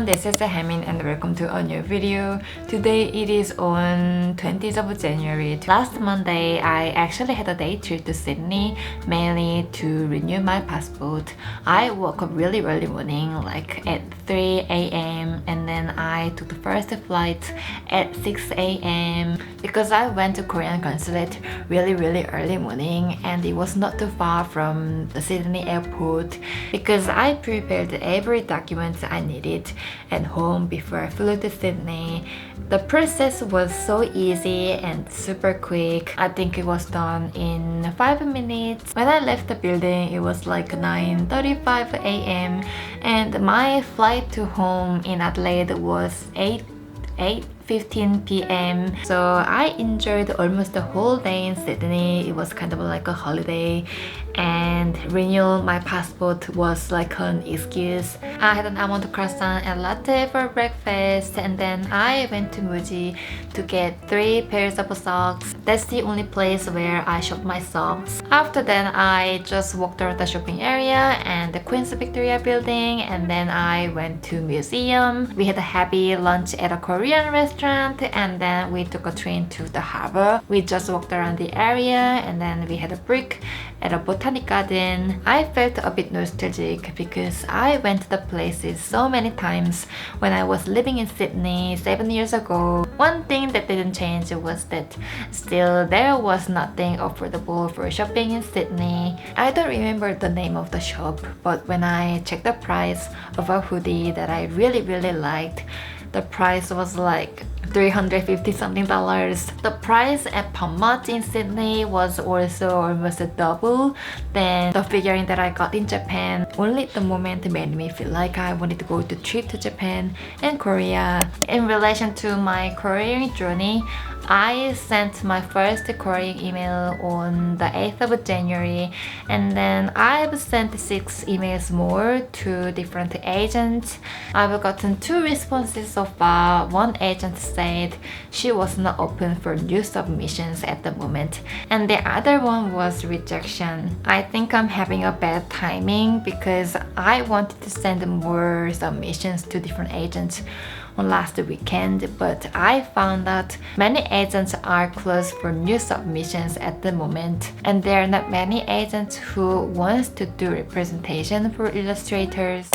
everyone, this is Hamin and welcome to a new video. Today it is on 20th of January. Last Monday I actually had a day trip to Sydney, mainly to renew my passport. I woke up really early morning, like at 3 a.m. and then I took the first flight at 6 a.m. because I went to Korean consulate really early morning, and it was not too far from the Sydney airport because I prepared every document I needed at home before I flew to Sydney. The process was so easy and super quick. I think it was done in 5 minutes. When I left the building, it was like 9:35 a.m. and my flight to home in Adelaide was 8:15 p.m. So I enjoyed almost the whole day in Sydney. It was kind of like a holiday, and renewal my passport was like an excuse. I had an almond croissant and latte for breakfast, and then I went to Muji to get 3 pairs of socks. That's the only place where I shop my socks. After that, I just walked around the shopping area and the Queen's Victoria building, and then I went to museum. We had a happy lunch at a Korean restaurant, and then we took a train to the harbor. We just walked around the area, and then we had a break at a botanic garden. I felt a bit nostalgic because I went to the places so many times when I was living in Sydney 7 years ago. One thing that didn't change was that still there was nothing affordable for shopping in Sydney. I don't remember the name of the shop, but when I checked the price of a hoodie that I really liked, the price was like $350 something. The price at Palmart in Sydney was also almost double than the figurine that I got in Japan. Only the moment made me feel like I wanted to go to trip to Japan and Korea. In relation to my Korean journey, I sent my first Korean email on the 8th of January, and then I've sent 6 emails more to different agents. I've gotten 2 responses so far. One agent said she was not open for new submissions at the moment, and the other one was rejection. I think I'm having a bad timing because I wanted to send more submissions to different agents on last weekend, but I found out many agents are closed for new submissions at the moment, and there are not many agents who wants to do representation for illustrators.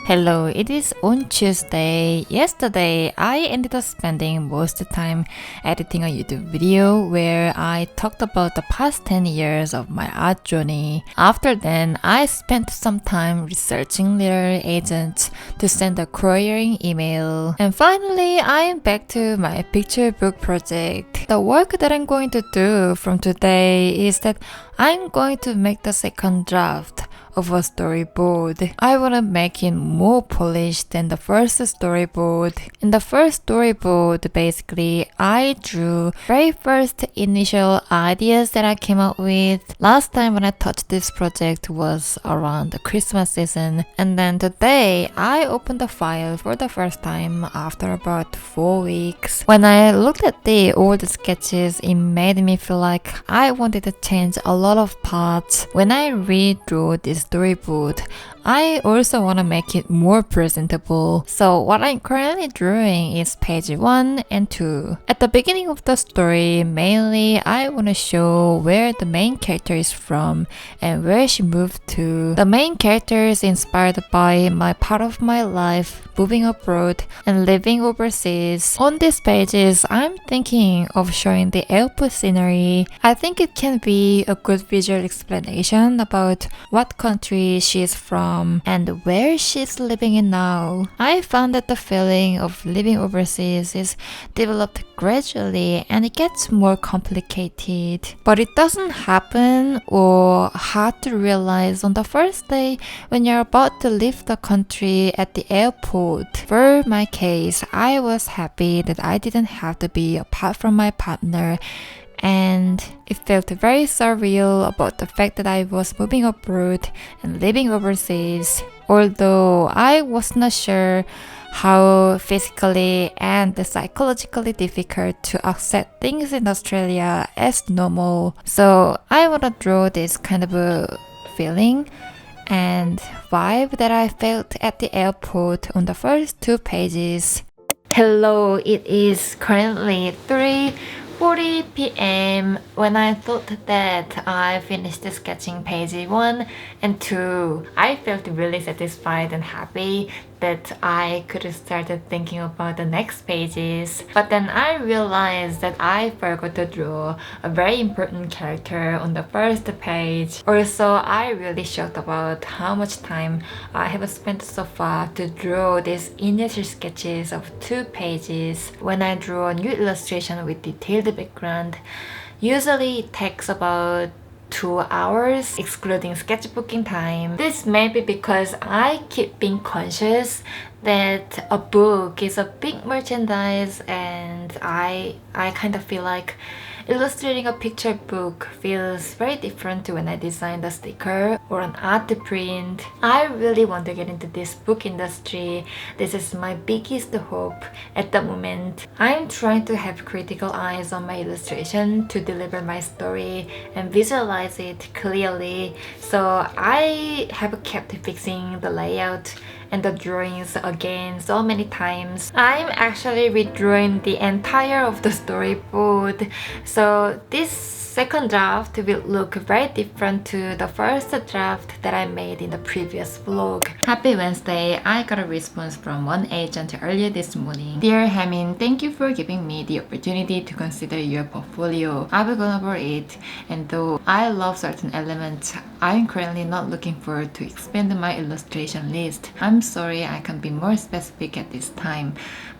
Hello, it is on Tuesday. Yesterday, I ended up spending most of the time editing a YouTube video where I talked about the past 10 years of my art journey. After then, I spent some time researching little agents to send a couriering email. And finally, I am back to my picture book project. The work that I'm going to do from today is that I'm going to make the second draft of a storyboard. I want to make it more polished than the first storyboard. In the first storyboard, basically, I drew very first initial ideas that I came up with. Last time when I touched this project was around the Christmas season, and then today I opened the file for the first time after about 4 weeks. When I looked at the old sketches, it made me feel like I wanted to change a lot of parts. When I redrew this storyboard, I also want to make it more presentable. So what I'm currently drawing is page 1 and 2. At the beginning of the story, mainly I want to show where the main character is from and where she moved to. The main character is inspired by my part of my life, moving abroad and living overseas. On these pages, I'm thinking of showing the airport scenery. I think it can be a good visual explanation about what concept country she's from and where she's living in now. I found that the feeling of living overseas is developed gradually and it gets more complicated. But it doesn't happen or hard to realize on the first day when you're about to leave the country at the airport. For my case, I was happy that I didn't have to be apart from my partner, and it felt very surreal about the fact that I was moving abroad and living overseas, although I was not sure how physically and psychologically difficult to accept things in Australia as normal. So I want to draw this kind of a feeling and vibe that I felt at the airport on the first 2 pages. Hello, it is currently 3:40 p.m. when I thought that I finished sketching page 1 and 2. I felt really satisfied and happy that I could start thinking about the next pages. But then I realized that I forgot to draw a very important character on the first page. Also, I really shocked about how much time I have spent so far to draw these initial sketches of 2 pages. When I draw a new illustration with detailed background, usually it takes about 2 hours, excluding sketchbooking time. This may be because I keep being conscious that a book is a big merchandise, and I kind of feel like illustrating a picture book feels very different to when I design a sticker or an art print. I really want to get into this book industry. This is my biggest hope at the moment. I'm trying to have critical eyes on my illustration to deliver my story and visualize it clearly. So I have kept fixing the layout and the drawings again so many times. I'm actually redrawing the entire of the storyboard, so this second draft will look very different to the first draft that I made in the previous vlog. Happy Wednesday! I got a response from one agent earlier this morning. Dear Hamin, thank you for giving me the opportunity to consider your portfolio. I've gone over it, and though I love certain elements, I'm currently not looking forward to expand my illustration list. I'm sorry I can't be more specific at this time,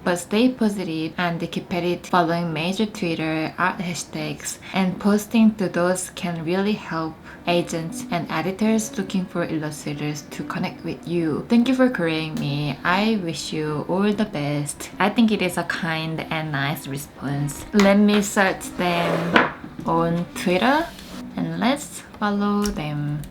but stay positive and keep at it, following major Twitter art hashtags and posting to those can really help agents and editors looking for illustrators to connect with you. Thank you for querying me. I wish you all the best. I think it is a kind and nice response. Let me search them on Twitter and let's follow them.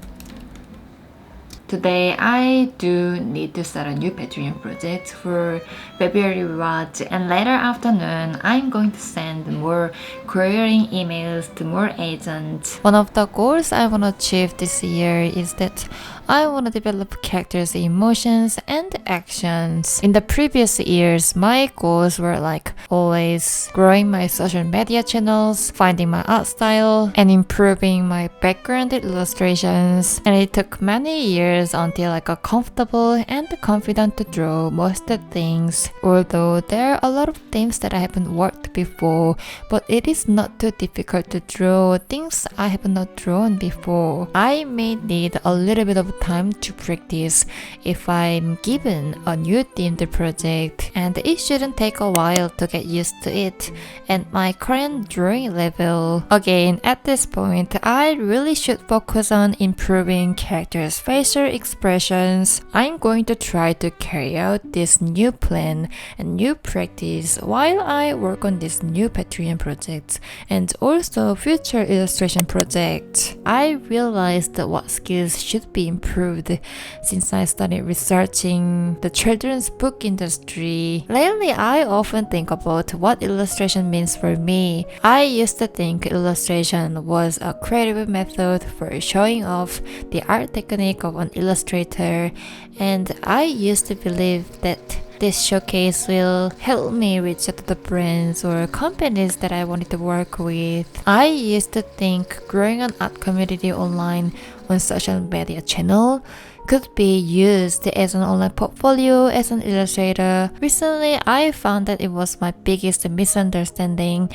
Today, I do need to start a new Patreon project for February watch, and later afternoon, I'm going to send more querying emails to more agents. One of the goals I want to achieve this year is that I want to develop characters' emotions and actions. In the previous years, my goals were like always growing my social media channels, finding my art style, and improving my background illustrations. And it took many years until I got comfortable and confident to draw most of the things. Although there are a lot of themes that I haven't worked before, but it is not too difficult to draw things I have not drawn before. I may need a little bit of time to practice if I'm given a new themed project, and it shouldn't take a while to get used to it and my current drawing level. Again, at this point, I really should focus on improving characters' facial expressions. I'm going to try to carry out this new plan and new practice while I work on this new Patreon project and also future illustration projects. I realized what skills should be improved since I started researching the children's book industry. Lately, I often think about what illustration means for me. I used to think illustration was a creative method for showing off the art technique of an illustrator, and I used to believe that this showcase will help me reach out to the brands or companies that I wanted to work with. I used to think growing an art community online on social media channel could be used as an online portfolio as an illustrator. Recently, I found that it was my biggest misunderstanding.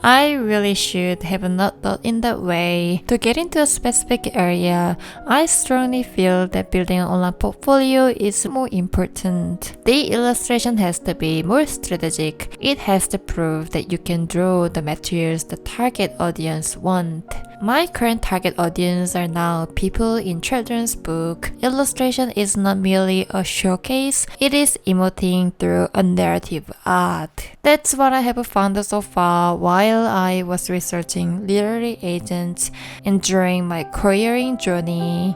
I really should have not thought in that way. To get into a specific area, I strongly feel that building an online portfolio is more important. The illustration has to be more strategic. It has to prove that you can draw the materials the target audience want. My current target audience are now people in children's book. Illustration is not merely a showcase, it is emoting through a narrative art. That's what I have found so far while I was researching literary agents and during my careering journey.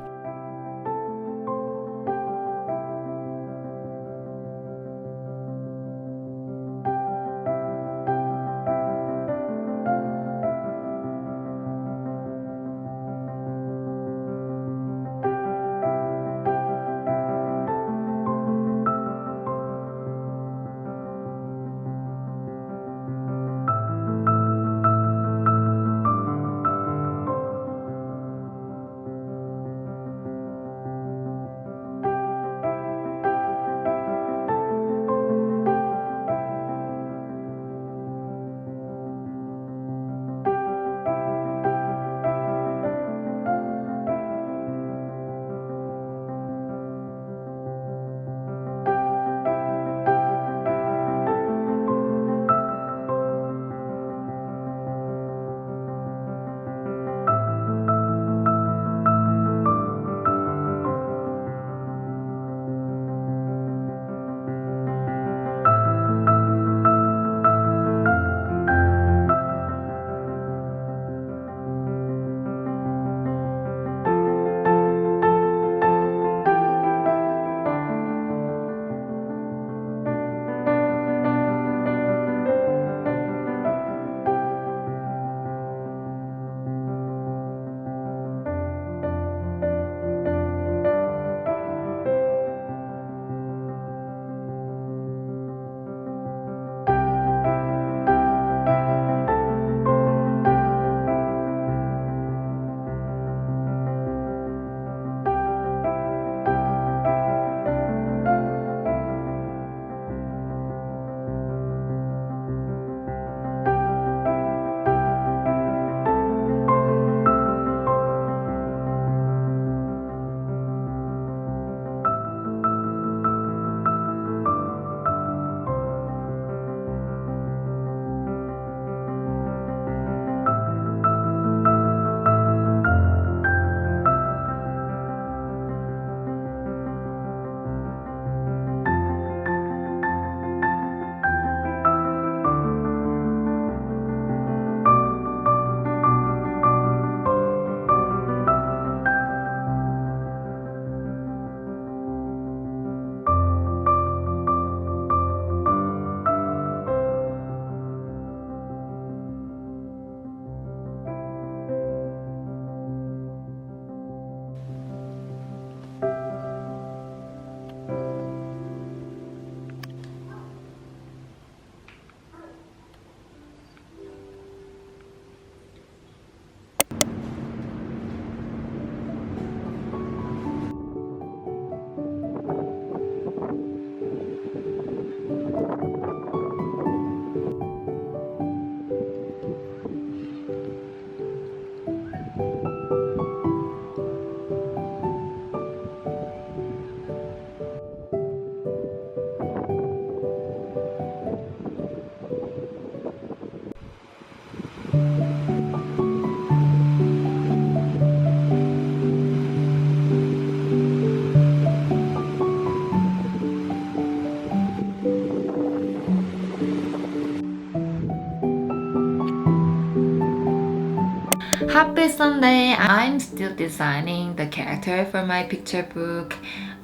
Happy Sunday! I'm still designing the character for my picture book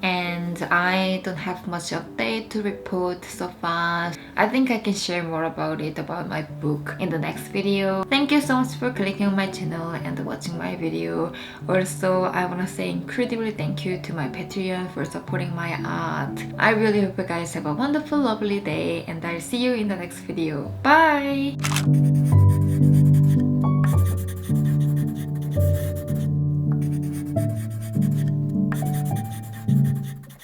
and I don't have much update to report so far. I think I can share more about it, about my book, in the next video. Thank you so much for clicking on my channel and watching my video. Also, I wanna say incredibly thank you to my Patreon for supporting my art. I really hope you guys have a wonderful, lovely day and I'll see you in the next video. Bye!